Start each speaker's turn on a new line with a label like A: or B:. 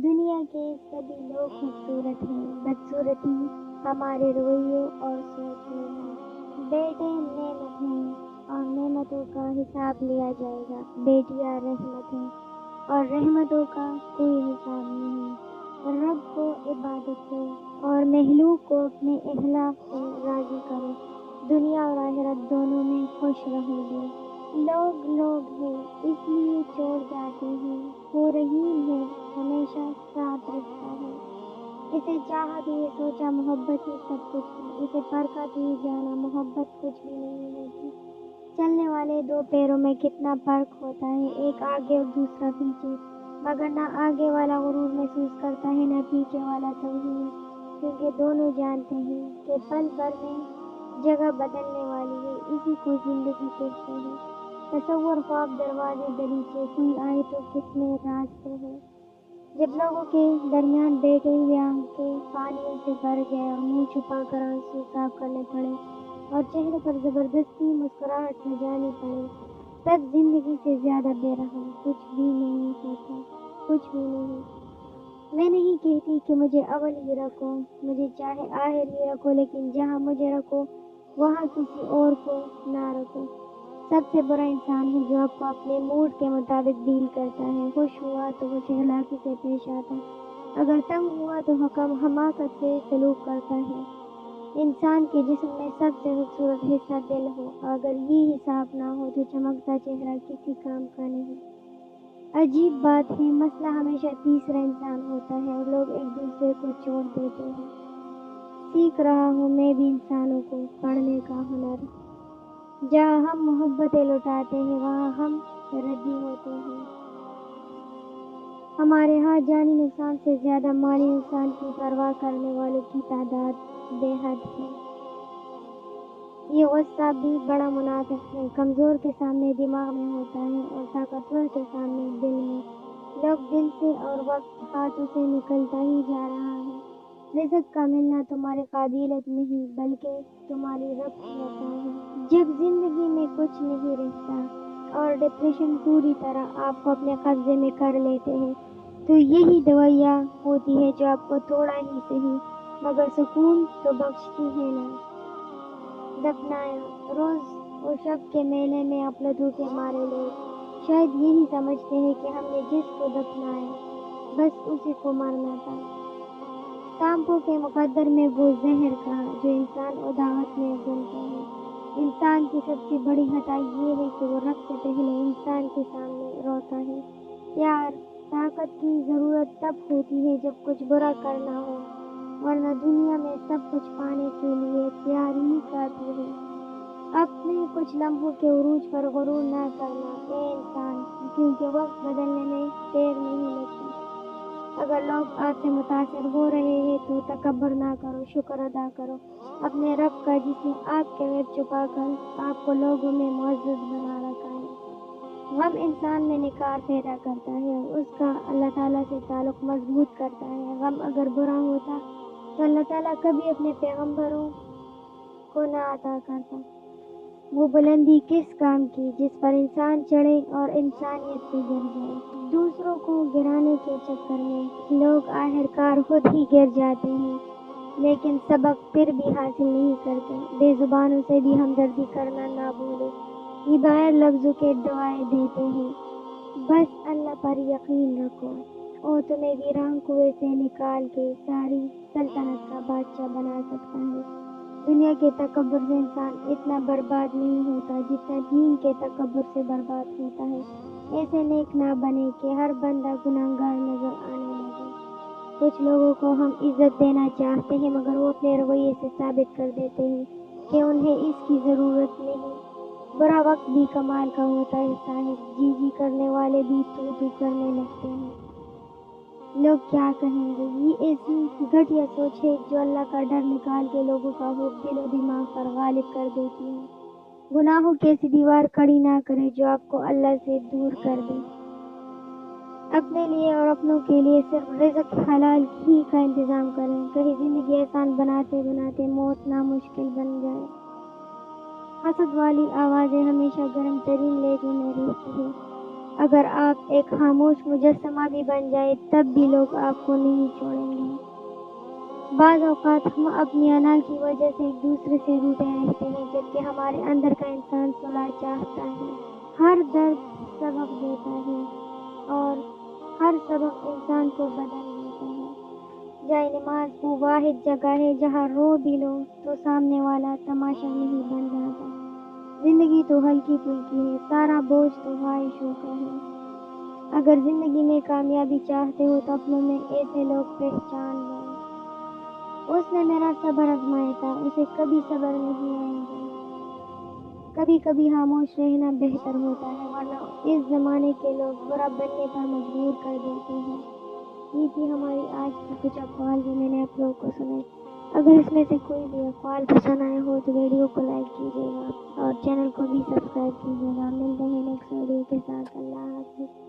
A: دنیا کے سبھی لوگ خوبصورت ہیں، بدصورتی ہمارے رویوں اور سوچ میں ہے۔ بیٹے نعمت ہیں اور نعمتوں کا حساب لیا جائے گا، بیٹیاں رحمت ہیں اور رحمتوں کا کوئی حساب نہیں۔ رب کو عبادت ہے اور مخلوق کو اپنے اخلاق سے راضی کرو، دنیا اور آخرت دونوں میں خوش رہو گے۔ لوگ ہیں اس لیے چھوڑ جاتے ہیں، وہ رحیم ہے ہمیشہ ساتھ رکھتا ہے۔ اسے چاہا تو یہ سوچا محبت ہی سب کچھ ہے، اسے پرکھا تو یہ جانا محبت کچھ بھی نہیں ہوتی۔ چلنے والے دو پیروں میں کتنا فرق ہوتا ہے، ایک آگے اور دوسرا پیچھے، مگر نہ آگے والا غرور محسوس کرتا ہے نہ پیچھے والا توہین، کیونکہ دونوں جانتے ہیں کہ پل بھر میں جگہ بدلنے والی ہے، اسی کو زندگی کہتے ہیں۔ تصور، خواب، دروازے، دریچے، کوئی آئے تو کس میں راستے ہیں۔ جب لوگوں کے درمیان بیٹھے ہوئے آنکھیں پانیوں سے بھر گئے اور منہ چھپا کر آنسو صاف کرنے پڑے اور چہرے پر زبردستی مسکراہٹ سجانی پڑے، تب زندگی سے زیادہ بے رحم کچھ بھی نہیں ہوتا، کچھ بھی نہیں۔ میں نہیں کہتی کہ مجھے اول ہی رکھو، مجھے چاہے آخر ہی رکھو، لیکن جہاں مجھے رکھو وہاں کسی اور کو نہ رکھو۔ سب سے برا انسان ہے جو آپ کو اپنے موڈ کے مطابق ڈیل کرتا ہے، خوش ہوا تو وہ چالاکی سے پیش آتا ہے، اگر تنگ ہوا تو حماقت سے سلوک کرتا ہے۔ انسان کے جسم میں سب سے خوبصورت حصہ دل ہو، اگر یہ حساب نہ ہو تو چمکتا چہرہ کسی کام کا نہیں۔ عجیب بات ہے، مسئلہ ہمیشہ تیسرا انسان ہوتا ہے اور لوگ ایک دوسرے کو چھوڑ دیتے ہیں۔ سیکھ رہا ہوں میں بھی انسانوں کو پڑھنے کا ہنر۔ جہاں ہم محبتیں لٹاتے ہیں وہاں ہم ردی ہوتے ہیں۔ ہمارے ہاں جانی نقصان سے زیادہ مالی نقصان کی پرواہ کرنے والوں کی تعداد بے حد ہے۔ یہ غصہ بھی بڑا منافق ہے، کمزور کے سامنے دماغ میں ہوتا ہے اور طاقتور کے سامنے دل میں۔ لوگ دل سے اور وقت ہاتھوں سے نکلتا ہی جا رہا ہے۔ رزق کا ملنا تمہاری قابلیت نہیں بلکہ تمہاری رب کی عطا ہے۔ جب زندگی میں کچھ نہیں رہتا اور ڈپریشن پوری طرح آپ کو اپنے قبضے میں کر لیتے ہیں تو یہی دوائیاں ہوتی ہے جو آپ کو تھوڑا ہی صحیح مگر سکون تو بخشتی ہے نا۔ دفنایا روز اور شب کے میلے میں غفلتوں کے مارے لوگ شاید یہی سمجھتے ہیں کہ ہم نے جس کو دفنایا بس اسی کو مرنا تھا۔ سانپوں کے مقدر میں وہ زہر کہا جو انسان عداوت میں اگلتا ہے۔ انسان کی سب سے بڑی خطا یہ ہے کہ وہ رب سے پہلے انسان کے سامنے روتا ہے۔ پیار، طاقت کی ضرورت تب ہوتی ہے جب کچھ برا کرنا ہو، ورنہ دنیا میں سب کچھ پانے کے لیے پیار ہی کافی ہے۔ اپنے کچھ لمحوں کے عروج پر غرور نہ کرنا اے انسان، کیونکہ وقت بدلنے میں دیر نہیں لگتی۔ اگر لوگ آپ سے متاثر ہو رہے ہیں تو تکبر نہ کرو، شکر ادا کرو اپنے رب کا جس نے آپ کے غیب چھپا کر آپ کو لوگوں میں معزز بنا رکھا ہے۔ غم انسان میں نکار پیدا کرتا ہے اور اس کا اللہ تعالیٰ سے تعلق مضبوط کرتا ہے۔ غم اگر برا ہوتا تو اللہ تعالیٰ کبھی اپنے پیغمبروں کو نہ عطا کرتا۔ وہ بلندی کس کام کی جس پر انسان چڑھے اور انسانیت سے گر جائے۔ دوسروں کو گرانے کے چکر میں لوگ آخرکار خود ہی گر جاتے ہیں، لیکن سبق پھر بھی حاصل نہیں کرتے۔ بے زبانوں سے بھی ہمدردی کرنا نہ بھولو، یہ بغیر لفظوں کے دعائیں دیتے ہیں۔ بس اللہ پر یقین رکھو، وہ تمہیں ویران کنویں سے نکال کے ساری سلطنت کا بادشاہ بنا سکتا ہے۔ دنیا کے تکبر سے انسان اتنا برباد نہیں ہوتا جتنا دین کے تکبر سے برباد ہوتا ہے۔ ایسے نیک نہ بنے کہ ہر بندہ گنہگار نظر آنے لگے۔ کچھ لوگوں کو ہم عزت دینا چاہتے ہیں مگر وہ اپنے رویے سے ثابت کر دیتے ہیں کہ انہیں اس کی ضرورت نہیں۔ برا وقت بھی کمال کا ہوتا ہے صاحب، جی کرنے والے بھی تو کرنے لگتے ہیں۔ لوگ کیا کہیں گے، یہ ایسی گھٹیا سوچ ہے جو اللہ کا ڈر نکال کے لوگوں کا خوف دل و دماغ پر غالب کر دیتی ہے۔ گناہوں کی ایسی دیوار کھڑی نہ کرے جو آپ کو اللہ سے دور کر دے۔ اپنے لیے اور اپنوں کے لیے صرف رزق حلال ہی کا انتظام کریں، کہیں زندگی آسان بناتے بناتے موت نامشکل بن جائے۔ حسد والی آوازیں ہمیشہ گرم ترین لیجوں میں رہتی ہے۔ اگر آپ ایک خاموش مجسمہ بھی بن جائے تب بھی لوگ آپ کو نہیں چھوڑیں گے۔ بعض اوقات ہم اپنی انا کی وجہ سے ایک دوسرے سے روٹے رہتے ہیں، جبکہ ہمارے اندر کا انسان صلح چاہتا ہے۔ ہر درد سبق دیتا ہے اور ہر سبق انسان کو بدل دیتا ہے۔ جائے نماز وہ واحد جگہ ہے جہاں رو بھی لو تو سامنے والا تماشا نہیں بن جاتا۔ زندگی تو ہلکی پھلکی ہے، سارا بوجھ تو خواہشوں کا ہے۔ اگر زندگی میں کامیابی چاہتے ہو تو اپنوں میں ایسے لوگ پہچان لو۔ اس نے میرا صبر آزمایا تھا، اسے کبھی صبر نہیں آئے گا۔ کبھی کبھی خاموش رہنا بہتر ہوتا ہے، ورنہ اس زمانے کے لوگ برا بننے پر مجبور کر دیتے ہیں۔ یہ تھی ہماری آج کی کچھ اقوال جو میں نے آپ لوگوں کو سنائی۔ اگر اس میں سے کوئی بھی اقوال پسند آئے ہو تو ویڈیو کو لائک کیجیے گا اور چینل کو بھی سبسکرائب کیجیے گا۔ ملتے ہیں نیکسٹ ویڈیو کے ساتھ۔ اللہ حافظ۔